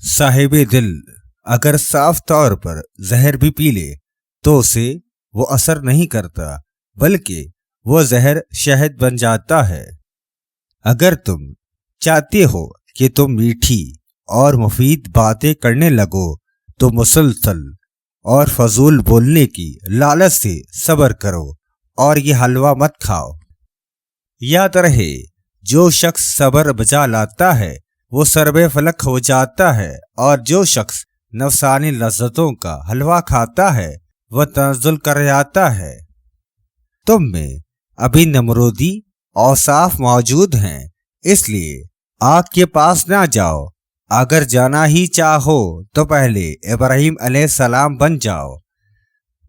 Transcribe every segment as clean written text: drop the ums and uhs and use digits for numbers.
صاحب دل اگر صاف طور پر زہر بھی پی لے تو اسے وہ اثر نہیں کرتا، بلکہ وہ زہر شہد بن جاتا ہے۔ اگر تم چاہتے ہو کہ تم میٹھی اور مفید باتیں کرنے لگو تو مسلسل اور فضول بولنے کی لالچ سے صبر کرو اور یہ حلوہ مت کھاؤ۔ یاد رہے، جو شخص صبر بجا لاتا ہے وہ سرب فلک ہو جاتا ہے، اور جو شخص نفسانی لذتوں کا حلوہ کھاتا ہے وہ تنزل کر جاتا ہے۔ تم میں ابھی نمرودی اوصاف موجود ہیں، اس لیے آگ کے پاس نہ جاؤ۔ اگر جانا ہی چاہو تو پہلے ابراہیم علیہ السلام بن جاؤ۔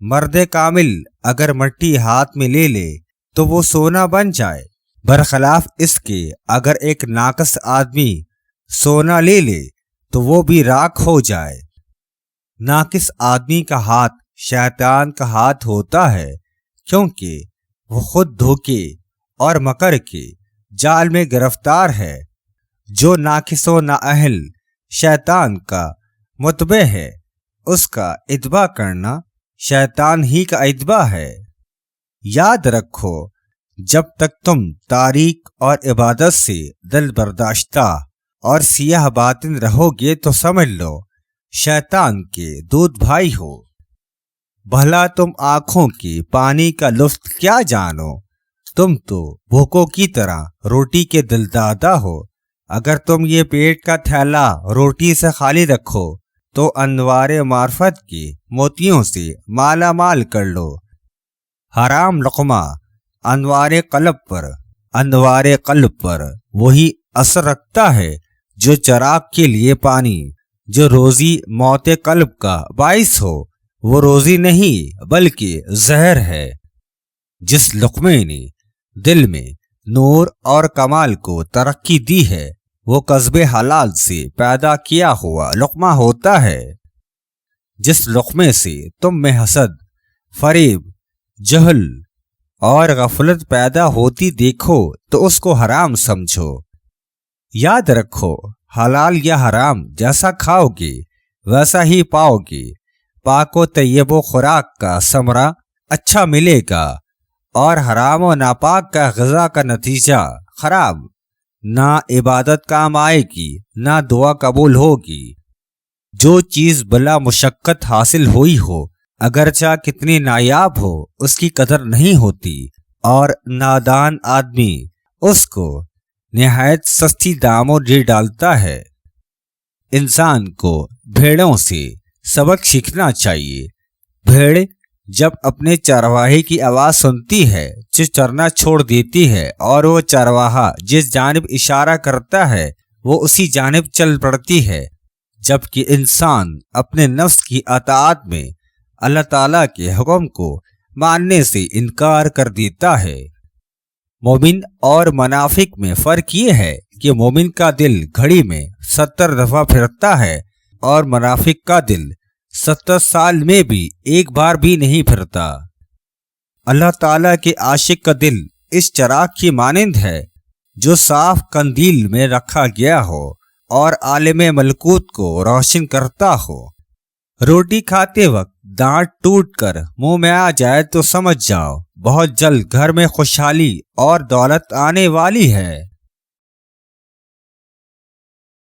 مرد کامل اگر مٹی ہاتھ میں لے لے تو وہ سونا بن جائے، برخلاف اس کے اگر ایک ناقص آدمی سونا لے لے تو وہ بھی راکھ ہو جائے۔ ناقص آدمی کا ہاتھ شیطان کا ہاتھ ہوتا ہے، کیونکہ وہ خود دھوکے اور مکر کے جال میں گرفتار ہے۔ جو ناقص و نااہل شیطان کا متبع ہے، اس کا اتباع کرنا شیطان ہی کا اتباع ہے۔ یاد رکھو، جب تک تم تاریک اور عبادت سے دل برداشتہ اور سیاہ باطن رہو گے تو سمجھ لو شیطان کے دودھ بھائی ہو۔ بھلا تم آنکھوں کے پانی کا لطف کیا جانو؟ تم تو بھوکوں کی طرح روٹی کے دلدادہ ہو۔ اگر تم یہ پیٹ کا تھیلا روٹی سے خالی رکھو تو انوار معرفت کے موتیوں سے مالا مال کر لو۔ حرام لقمہ انوار قلب پر وہی اثر رکھتا ہے جو چراغ کے لیے پانی۔ جو روزی موت قلب کا باعث ہو وہ روزی نہیں بلکہ زہر ہے۔ جس لقمے نے دل میں نور اور کمال کو ترقی دی ہے وہ قصب حلال سے پیدا کیا ہوا لقمہ ہوتا ہے۔ جس لقمے سے تم میں حسد، فریب، جہل اور غفلت پیدا ہوتی دیکھو تو اس کو حرام سمجھو۔ یاد رکھو، حلال یا حرام جیسا کھاؤ گے ویسا ہی پاؤ گے۔ پاک و طیب و خوراک کا ثمرہ اچھا ملے گا، اور حرام و ناپاک کا غذا کا نتیجہ خراب۔ نہ عبادت کام آئے گی نہ دعا قبول ہوگی۔ جو چیز بلا مشقت حاصل ہوئی ہو اگرچہ کتنی نایاب ہو اس کی قدر نہیں ہوتی، اور نادان آدمی اس کو نہایت سستی داموں دے ڈالتا ہے۔ انسان کو بھیڑوں سے سبق سیکھنا چاہیے۔ بھیڑ جب اپنے چرواہے کی آواز سنتی ہے جو چرنا چھوڑ دیتی ہے، اور وہ چرواہا جس جانب اشارہ کرتا ہے وہ اسی جانب چل پڑتی ہے، جبکہ انسان اپنے نفس کی اطاعت میں اللہ تعالیٰ کے حکم کو ماننے سے انکار کر دیتا ہے۔ مومن اور منافق میں فرق یہ ہے کہ مومن کا دل گھڑی میں 70 دفعہ پھرتا ہے اور منافق کا دل 70 سال میں بھی ایک بار بھی نہیں پھرتا۔ اللہ تعالیٰ کے عاشق کا دل اس چراغ کی مانند ہے جو صاف قندیل میں رکھا گیا ہو اور عالم ملکوت کو روشن کرتا ہو۔ روٹی کھاتے وقت دانت ٹوٹ کر منہ میں آ جائے تو سمجھ جاؤ بہت جلد گھر میں خوشحالی اور دولت آنے والی ہے۔